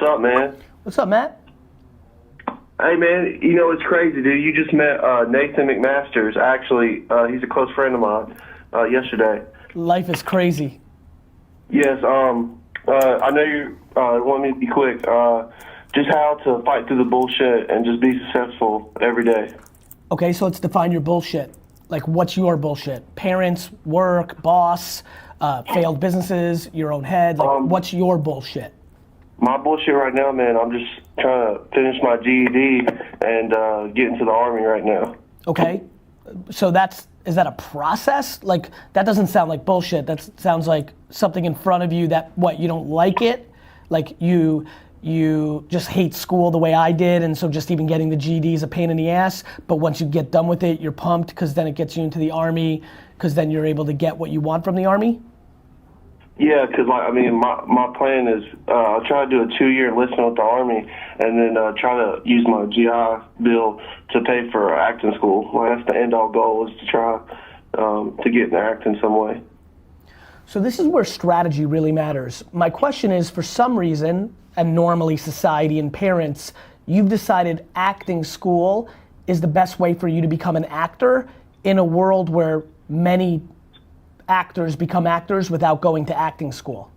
What's up, man? What's up, Matt? Hey, man, you know, it's crazy, dude. You just met Nathan McMasters. Actually, he's a close friend of mine yesterday. Life is crazy. Yes, I know you want me to be quick. Just how to fight through the bullshit and just be successful every day. Okay, so let's define your bullshit. Like, what's your bullshit? Parents, work, boss, failed businesses, your own head. Like, what's your bullshit? My bullshit right now, man, I'm just trying to finish my GED and get into the Army right now. Okay, so is that a process? Like, that doesn't sound like bullshit. That sounds like something in front of you that, what, you don't like it? Like, you just hate school the way I did, and so just even getting the GED is a pain in the ass, but once you get done with it, you're pumped because then it gets you into the Army, because then you're able to get what you want from the Army? Yeah, because my plan is I'll try to do a 2-year enlistment with the Army, and then try to use my GI Bill to pay for acting school. Well, that's the end-all goal, is to try to get into acting some way. So this is where strategy really matters. My question is, for some reason, and normally society and parents, you've decided acting school is the best way for you to become an actor in a world where many actors become actors without going to acting school.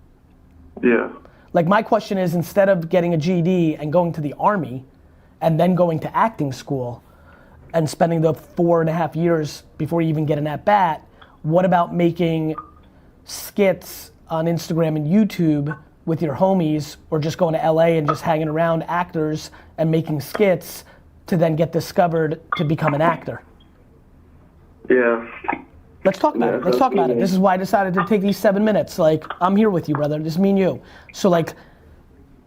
Yeah. Like, my question is, instead of getting a GED and going to the Army and then going to acting school and spending the 4.5 years before you even get an at-bat, what about making skits on Instagram and YouTube with your homies, or just going to LA and just hanging around actors and making skits to then get discovered to become an actor? Yeah. Let's talk about it. Let's talk about it. This is why I decided to take these 7 minutes. Like, I'm here with you, brother. This is me and you. So, like,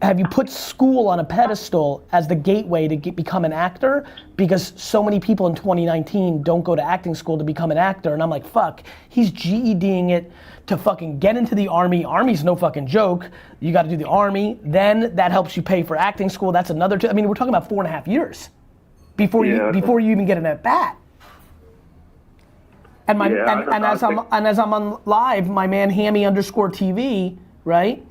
have you put school on a pedestal as the gateway to become an actor? Because so many people in 2019 don't go to acting school to become an actor. And I'm like, fuck, he's GEDing it to fucking get into the Army. Army's no fucking joke. You got to do the Army. Then that helps you pay for acting school. That's another, I mean, we're talking about 4.5 years before you even get an at-bat. And as I'm on live, my man Hammy_TV, right?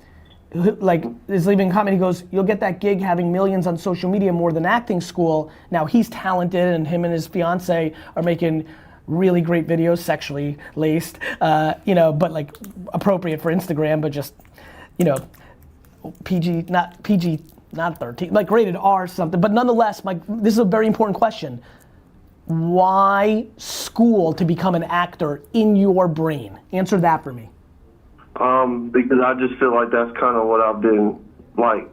Like, is leaving a comment. He goes, "You'll get that gig having millions on social media more than acting school." Now he's talented, and him and his fiance are making really great videos, sexually laced, but like appropriate for Instagram, but just, PG, not 13, like rated R something. But nonetheless, this is a very important question. Why school to become an actor in your brain? Answer that for me. Because I just feel like that's kind of what I've been like.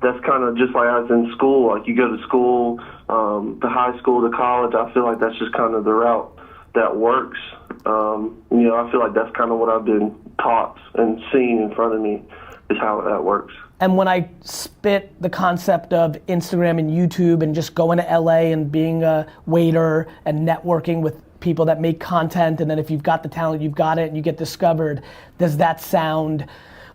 That's kind of just like I was in school. Like, you go to school, to high school, to college. I feel like that's just kind of the route that works. I feel like that's kind of what I've been taught and seen in front of me is how that works. And when I spit the concept of Instagram and YouTube and just going to LA and being a waiter and networking with people that make content, and then if you've got the talent, you've got it, and you get discovered, does that sound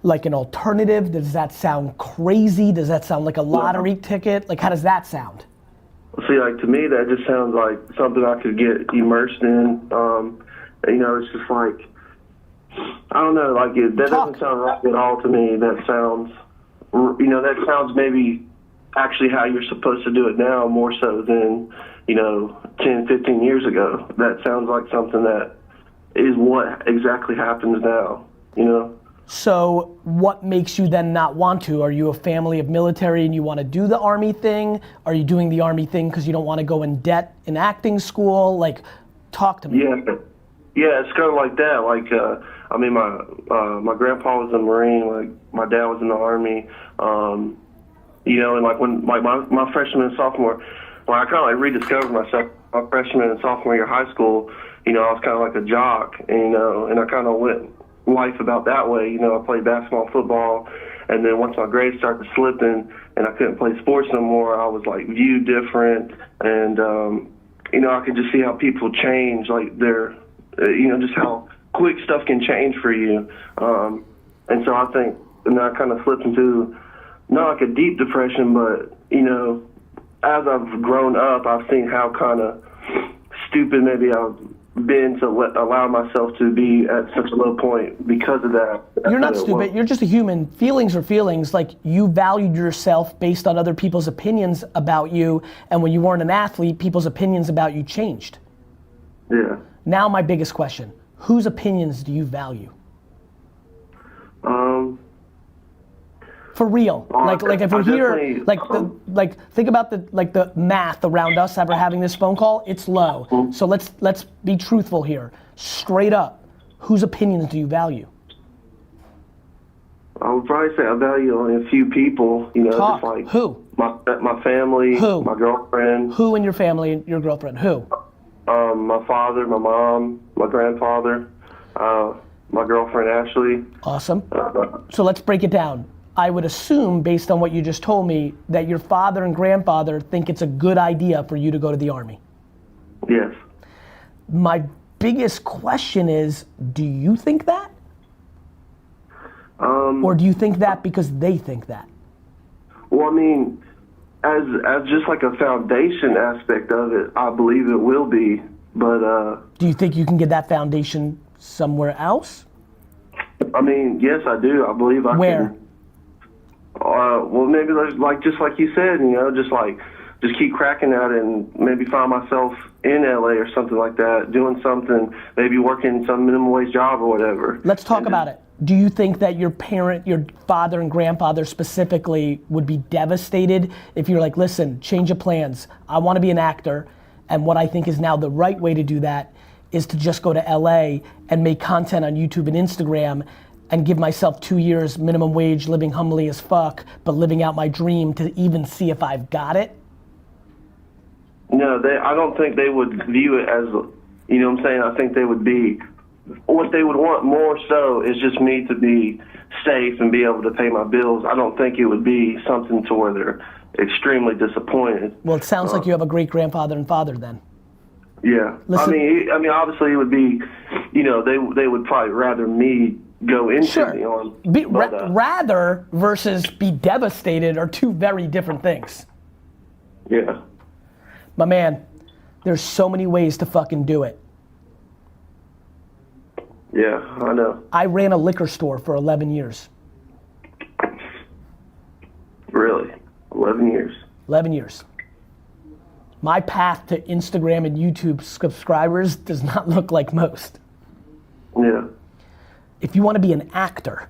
like an alternative? Does that sound crazy? Does that sound like a lottery ticket? Like, how does that sound? See, like, to me, that just sounds like something I could get immersed in. It's just like, I don't know, like, that doesn't sound right at all to me. That sounds, that sounds maybe actually how you're supposed to do it now, more so than 10, 15 years ago. That sounds like something that is what exactly happens now, So what makes you then not want to? Are you a family of military and you want to do the Army thing? Are you doing the Army thing because you don't want to go in debt in acting school? Like, talk to me. Yeah, it's kind of like that. Like, my grandpa was a Marine. Like, my dad was in the Army. And like when my freshman and sophomore, I kind of like rediscovered myself. My freshman and sophomore year of high school, I was kind of like a jock, and I kind of went life about that way. I played basketball, football, and then once my grades started slipping and I couldn't play sports no more, I was like viewed different, and I could just see how people change, like their, just how quick stuff can change for you, and so I think, and I kind of slipped into not like a deep depression, but as I've grown up, I've seen how kind of stupid maybe I've been to allow myself to be at such a low point because of that. You're not stupid. You're just a human. Feelings are feelings. Like, you valued yourself based on other people's opinions about you, and when you weren't an athlete, people's opinions about you changed. Yeah. Now my biggest question, whose opinions do you value? For real, like if we're here, think about the math around us ever having this phone call. It's low. So let's be truthful here, straight up. Whose opinions do you value? I would probably say I value only a few people. You know, Talk. Just like who? My family. Who? My girlfriend. Who in your family and your girlfriend? Who? My father, my mom, my grandfather, my girlfriend Ashley. Awesome. So let's break it down. I would assume, based on what you just told me, that your father and grandfather think it's a good idea for you to go to the Army. Yes. My biggest question is, do you think that? Or do you think that because they think that? Well, I mean, as just like a foundation aspect of it, I believe it will be, but do you think you can get that foundation somewhere else? I mean, yes, I do. I believe I can. Where? Well, maybe like just like you said, you know, just keep cracking at it and maybe find myself in LA or something like that, doing something, maybe working some minimum wage job or whatever. Let's talk about it. Do you think that your father and grandfather specifically would be devastated if you're like, listen, change of plans. I want to be an actor, and what I think is now the right way to do that is to just go to LA and make content on YouTube and Instagram and give myself 2 years minimum wage, living humbly as fuck, but living out my dream to even see if I've got it? No, I don't think they would view it as, you know what I'm saying? I think they would be, what they would want more so is just me to be safe and be able to pay my bills. I don't think it would be something to where they're extremely disappointed. Well, it sounds like you have a great grandfather and father then. Yeah. Listen, I mean, obviously it would be, you know, they would probably rather me go into the Army. Rather versus be devastated are two very different things. Yeah. My man, there's so many ways to fucking do it. Yeah, I know. I ran a liquor store for 11 years. Really? 11 years? 11 years. My path to Instagram and YouTube subscribers does not look like most. Yeah. If you want to be an actor,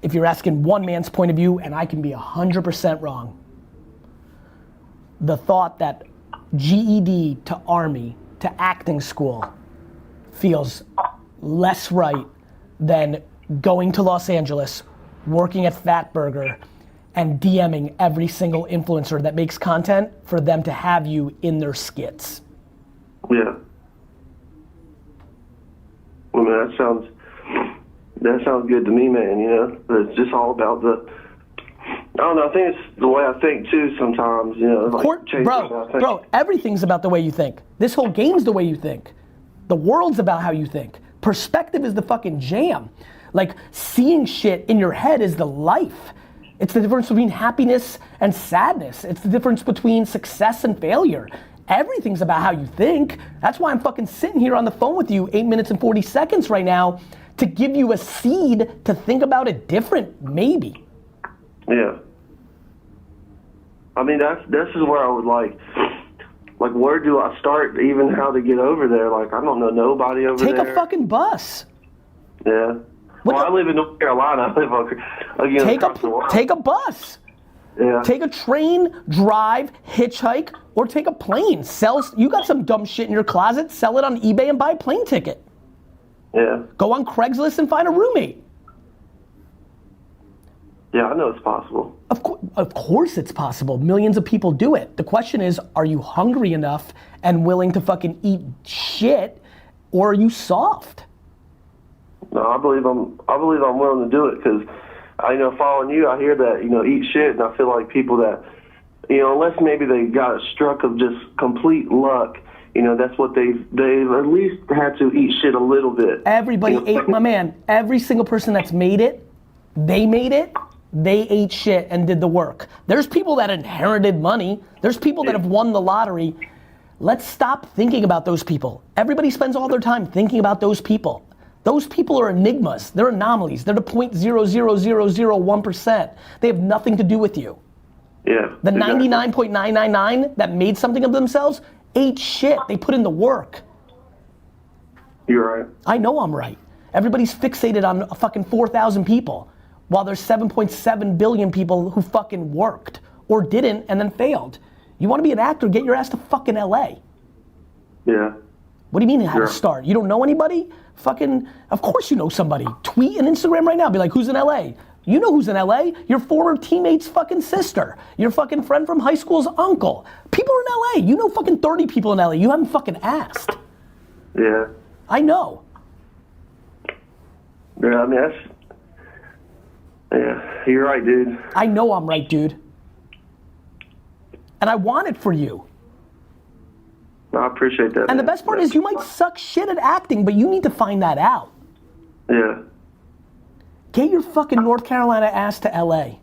if you're asking one man's point of view, and I can be 100% wrong, the thought that GED to Army to acting school feels less right than going to Los Angeles, working at Fatburger, and DMing every single influencer that makes content for them to have you in their skits. Yeah. Well, man, that sounds good to me, man, you know? But it's just all about I don't know, I think it's the way I think too sometimes, you know? Like bro, everything's about the way you think. This whole game's the way you think. The world's about how you think. Perspective is the fucking jam. Like, seeing shit in your head is the life. It's the difference between happiness and sadness. It's the difference between success and failure. Everything's about how you think. That's why I'm fucking sitting here on the phone with you 8 minutes and 40 seconds right now to give you a seed to think about it different, maybe. Yeah. I mean, this is where I would like, where do I start, even how to get over there? Like, I don't know nobody over there. Take a fucking bus. Yeah. Well, I live in North Carolina. I live Take a bus. Yeah. Take a train, drive, hitchhike, or take a plane. You got some dumb shit in your closet, sell it on eBay and buy a plane ticket. Yeah. Go on Craigslist and find a roommate. Yeah, I know it's possible. Of course it's possible. Millions of people do it. The question is, are you hungry enough and willing to fucking eat shit, or are you soft? No, I believe I'm willing to do it, because I know, following you, I hear that, you know, eat shit, and I feel like people that, you know, unless maybe they got struck of just complete luck, you know, that's what they've at least had to eat shit a little bit. Everybody ate, my man, every single person that's made it, they ate shit and did the work. There's people that inherited money. There's people that have won the lottery. Let's stop thinking about those people. Everybody spends all their time thinking about those people. Those people are enigmas. They're anomalies. They're the 0.00001%. They have nothing to do with you. Yeah. The 99.999 that made something of themselves ate shit. They put in the work. You're right. I know I'm right. Everybody's fixated on fucking 4,000 people while there's 7.7 billion people who fucking worked or didn't and then failed. You want to be an actor, get your ass to fucking LA. Yeah. What do you mean how to start? You don't know anybody? Fucking, of course you know somebody. Tweet an Instagram right now, be like, who's in LA? You know who's in LA. Your former teammate's fucking sister. Your fucking friend from high school's uncle. People are in LA. You know fucking 30 people in LA. You haven't fucking asked. Yeah. I know. Yeah, I mean, yeah, you're right, dude. I know I'm right, dude. And I want it for you. I appreciate that. And the best part is you might suck shit at acting, but you need to find that out. Yeah. Get your fucking North Carolina ass to LA.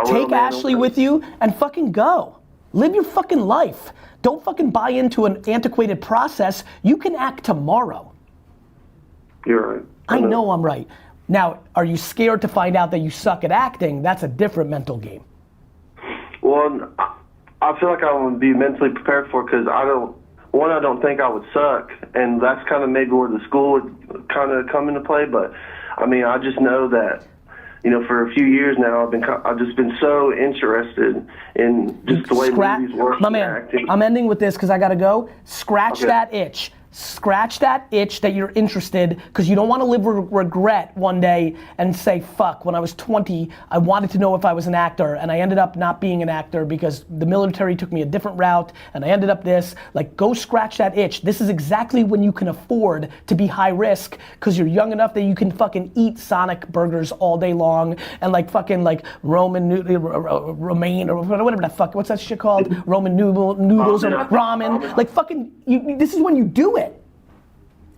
Take Ashley with you and fucking go. Live your fucking life. Don't fucking buy into an antiquated process. You can act tomorrow. You're right. I know I'm right. Now, are you scared to find out that you suck at acting? That's a different mental game. Well, I feel like I would be mentally prepared for it because I don't think I would suck, and that's kind of maybe where the school would kind of come into play. But I mean, I just know that, you know, for a few years now, I've just been so interested in just the way movies work. My man, acting. I'm ending with this because I gotta go. Scratch that itch. Scratch that itch that you're interested, because you don't want to live with regret one day and say, fuck, when I was 20, I wanted to know if I was an actor, and I ended up not being an actor because the military took me a different route, and I ended up this. Like, go scratch that itch. This is exactly when you can afford to be high risk, because you're young enough that you can fucking eat Sonic burgers all day long, and like fucking like Romaine, or whatever the fuck, what's that shit called? Roman noodles or ramen. Like fucking, this is when you do it.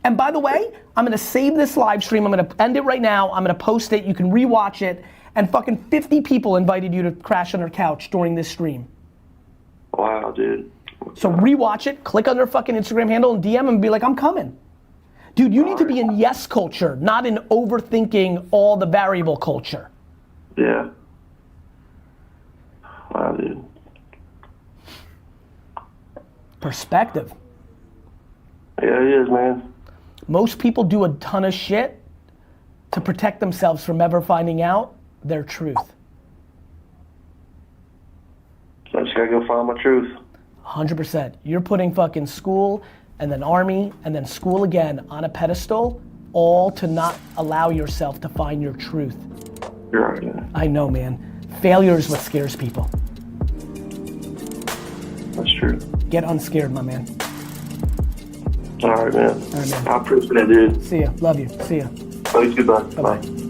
And by the way, I'm gonna save this live stream. I'm gonna end it right now. I'm gonna post it. You can rewatch it. And fucking 50 people invited you to crash on their couch during this stream. Wow, dude. So rewatch it, click on their fucking Instagram handle and DM them and be like, I'm coming. Dude, you need to be in yes culture, not in overthinking all the variable culture. Yeah. Wow, dude. Perspective. Yeah, it is, man. Most people do a ton of shit to protect themselves from ever finding out their truth. So I just gotta go find my truth. 100%. You're putting fucking school and then army and then school again on a pedestal, all to not allow yourself to find your truth. You're right, man. I know, man. Failure is what scares people. That's true. Get unscared, my man. All right, man. All right, man. I appreciate it, dude. See ya. Love you. See ya. Love you too, bud. Bye-bye. Bye.